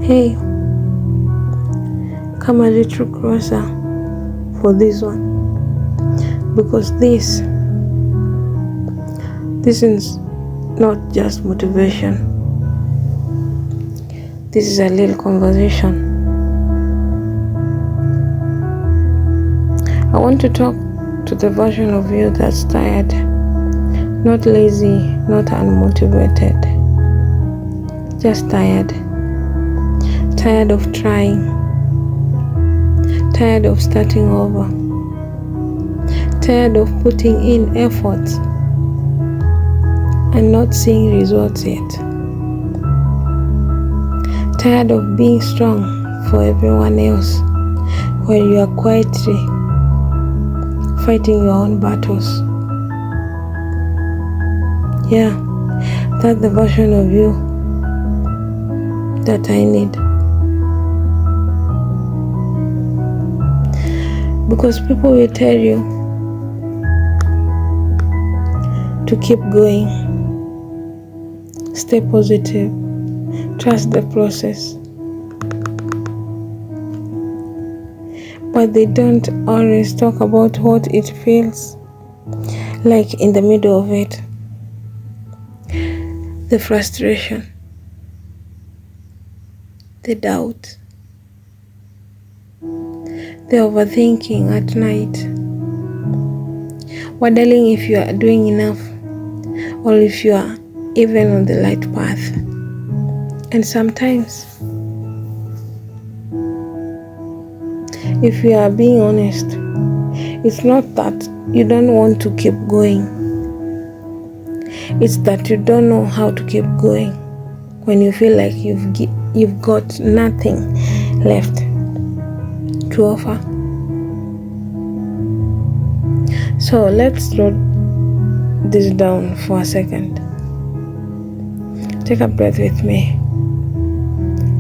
Hey, come a little closer for this one, because this is not just motivation. This is a little conversation. I want to talk to the version of you that's tired, not lazy, not unmotivated, just tired. Tired of trying, tired of starting over, tired of putting in effort and not seeing results yet, tired of being strong for everyone else when you are quietly fighting your own battles. Yeah, that's the version of you that I need. Because people will tell you to keep going, stay positive, trust the process. But they don't always talk about what it feels like in the middle of it. The frustration, the doubt, the overthinking at night, wondering if you are doing enough or if you are even on the right path. And sometimes, if you are being honest, it's not that you don't want to keep going. It's that you don't know how to keep going when you feel like you've got nothing left to offer. So let's slow this down for a second. Take a breath with me.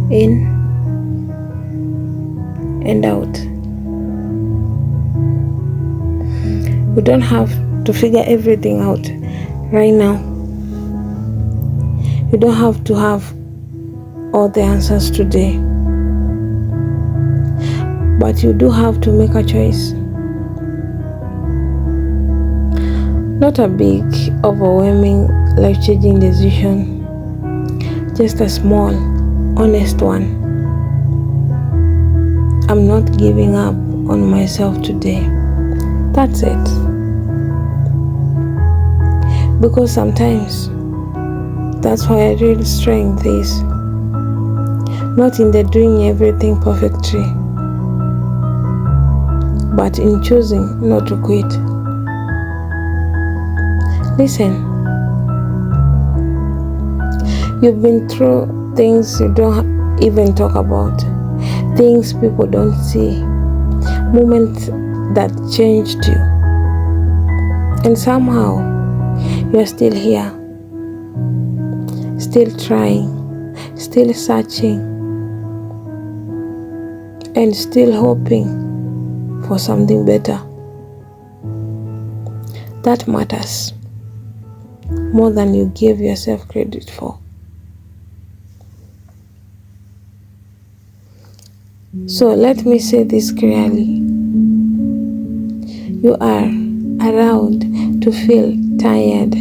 In and out. We don't have to figure everything out right now. You don't have to have all the answers today. But you do have to make a choice. Not a big, overwhelming, life-changing decision. Just a small, honest one. I'm not giving up on myself today. That's it. Because sometimes, that's why real strength is. Not in the doing everything perfectly, but in choosing not to quit. Listen, you've been through things you don't even talk about, things people don't see, moments that changed you, and somehow you're still here, still trying, still searching, and still hoping for something better. That matters more than you give yourself credit for. So let me say this clearly. You are allowed to feel tired,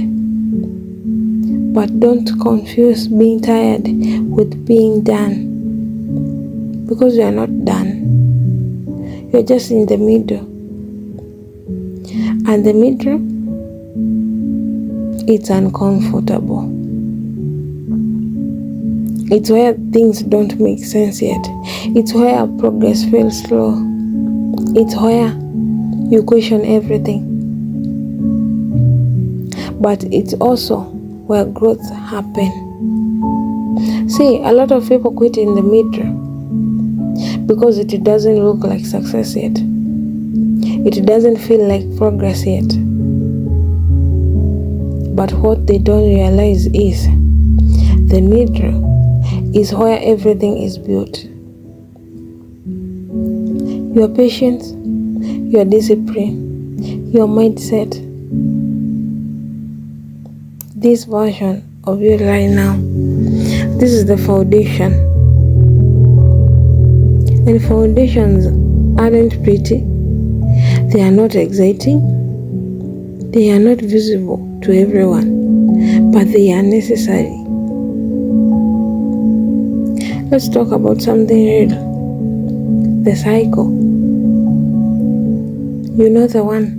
but don't confuse being tired with being done, because you are not done. You are just in the middle. And the middle, it's uncomfortable. It's where things don't make sense yet. It's where progress feels slow. It's where you question everything. But it's also where growth happens. See, a lot of people quit in the middle because it doesn't look like success yet. It doesn't feel like progress yet. But what they don't realize is the middle is where everything is built. Your patience, your discipline, your mindset. This version of you right now, this is the foundation. And foundations aren't pretty, they are not exciting, they are not visible to everyone, but they are necessary. Let's talk about something real. The cycle. You know the one.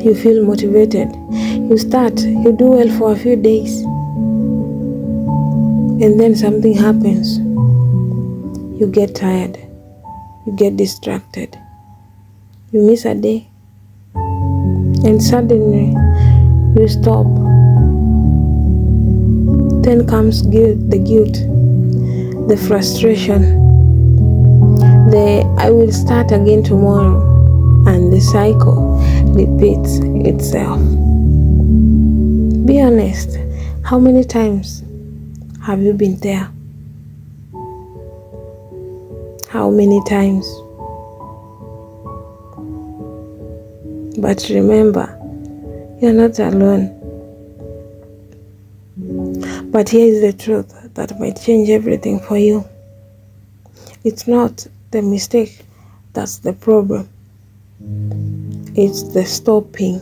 You feel motivated. You start, you do well for a few days. And then something happens. You get tired. You get distracted. You miss a day. And suddenly, you stop. Then comes the guilt, the frustration, I will start again tomorrow, and the cycle repeats itself. Be honest, how many times have you been there? How many times? But remember, you're not alone. But here is the truth that might change everything for you. It's not the mistake that's the problem. It's the stopping.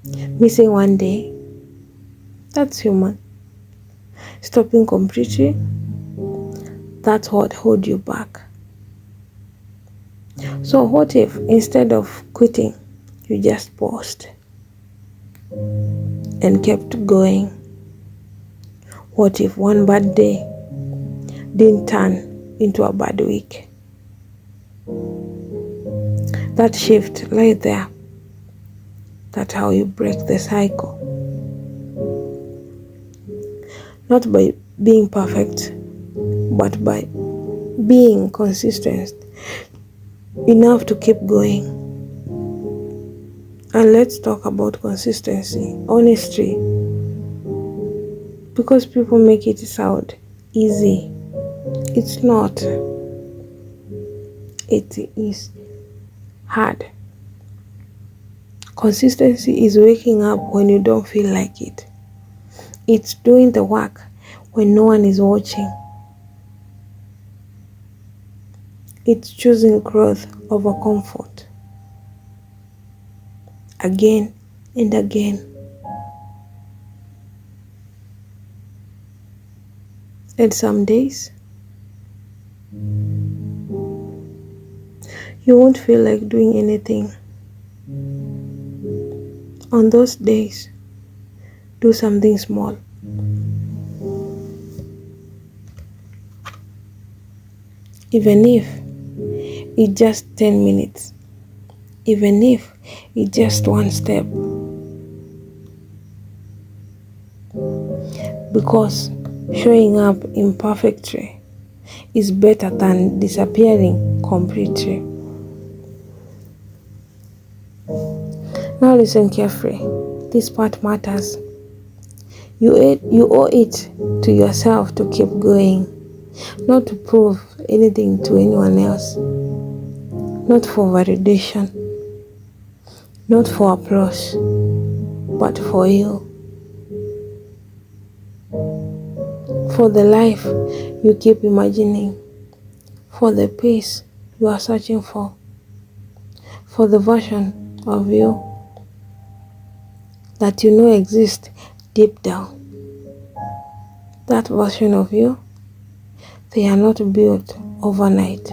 Missing one day, that's human. Stopping completely, that's what holds you back. So what if instead of quitting, you just paused and kept going? What if one bad day didn't turn into a bad week? That shift right there, that's how you break the cycle. Not by being perfect, but by being consistent enough to keep going. And let's talk about consistency, honestly, because people make it sound easy. It's not. It is hard. Consistency is waking up when you don't feel like it. It's doing the work when no one is watching. It's choosing growth over comfort. Again and again. And some days, you won't feel like doing anything. On those days, do something small. Even if it's just 10 minutes. Even if it's just one step. Because showing up imperfectly is better than disappearing completely. Now listen carefully. This part matters. You owe it to yourself to keep going, not to prove anything to anyone else, not for validation, not for applause, but for you. For the life you keep imagining, for the peace you are searching for the version of you that you know exists deep down. That version of you, they are not built overnight.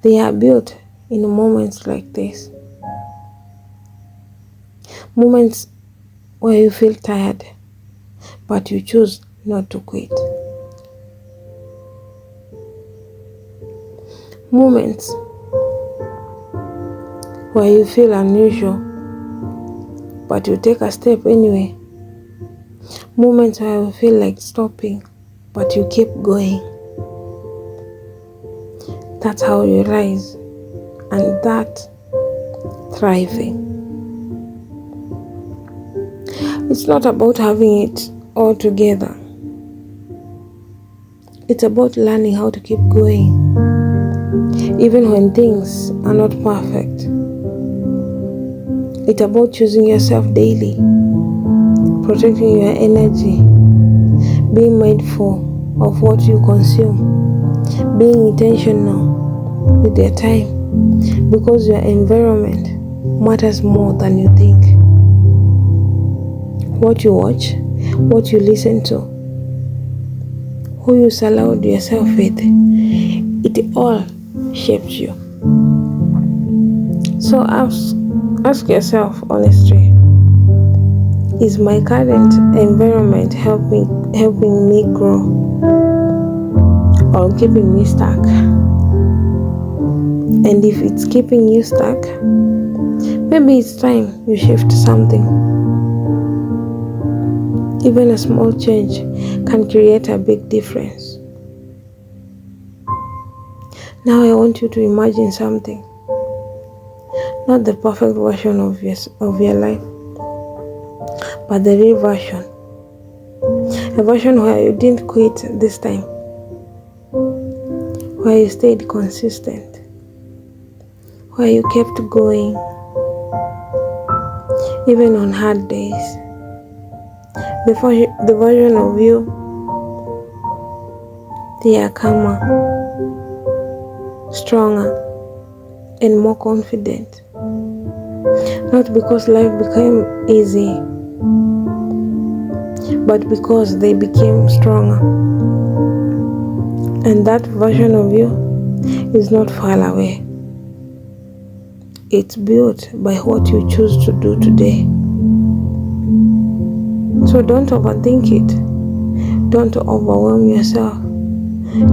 They are built in moments like this. Moments where you feel tired, but you choose not to quit. Moments where you feel unusual, but you take a step anyway. Moments where you feel like stopping, but you keep going. That's how you rise, and that's thriving. It's not about having it all together. It's about learning how to keep going, even when things are not perfect. It's about choosing yourself daily, protecting your energy, being mindful of what you consume, being intentional with your time, because your environment matters more than you think. What you watch, what you listen to, who you surround yourself with, it all shapes you. So ask yourself honestly, is my current environment helping me grow or keeping me stuck? And if it's keeping you stuck, maybe it's time you shift something. Even a small change can create a big difference. Now I want you to imagine something. Not the perfect version of your life, but the real version. A version where you didn't quit this time, where you stayed consistent, where you kept going, even on hard days. The version of you, they are calmer, stronger, and more confident. Not because life became easy, but because they became stronger. And that version of you is not far away. It's built by what you choose to do today. So don't overthink it. Don't overwhelm yourself.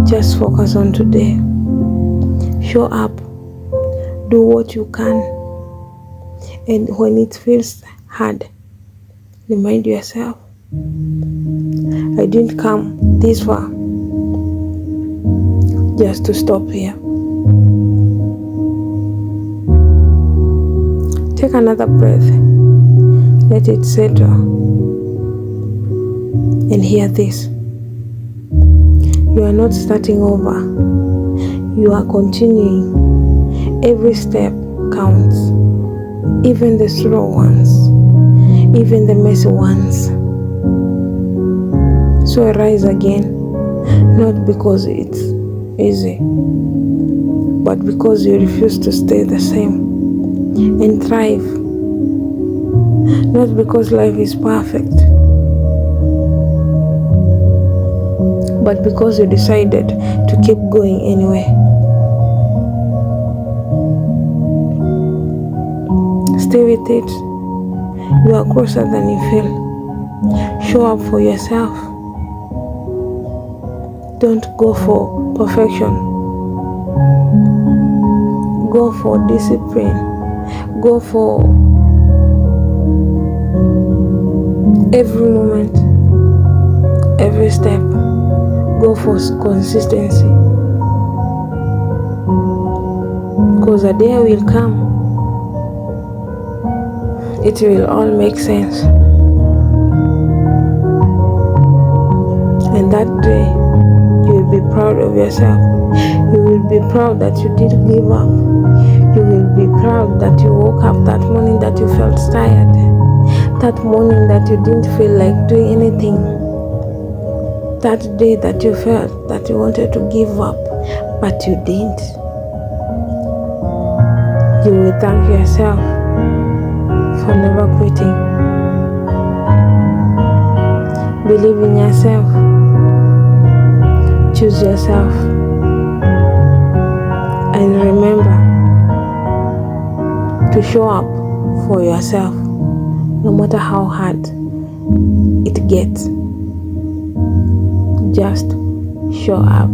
Just focus on today. Show up. Do what you can. And when it feels hard, remind yourself, I didn't come this far just to stop here. Take another breath. Let it settle. And hear this. You are not starting over. You are continuing. Every step counts. Even the slow ones. Even the messy ones. So rise again. Not because it's easy, but because you refuse to stay the same. And thrive. Not because life is perfect, but because you decided to keep going anyway. Stay with it. You are closer than you feel. Show up for yourself. Don't go for perfection. Go for discipline. Go for every moment, every step. Go for consistency. Because a day will come, it will all make sense. And that day, you will be proud of yourself. You will be proud that you didn't give up. You will be proud that you woke up that morning that you felt tired. That morning that you didn't feel like doing anything. That day that you felt that you wanted to give up, but you didn't. You will thank yourself for never quitting. Believe in yourself. Choose yourself. And remember to show up for yourself, no matter how hard it gets. Just show up.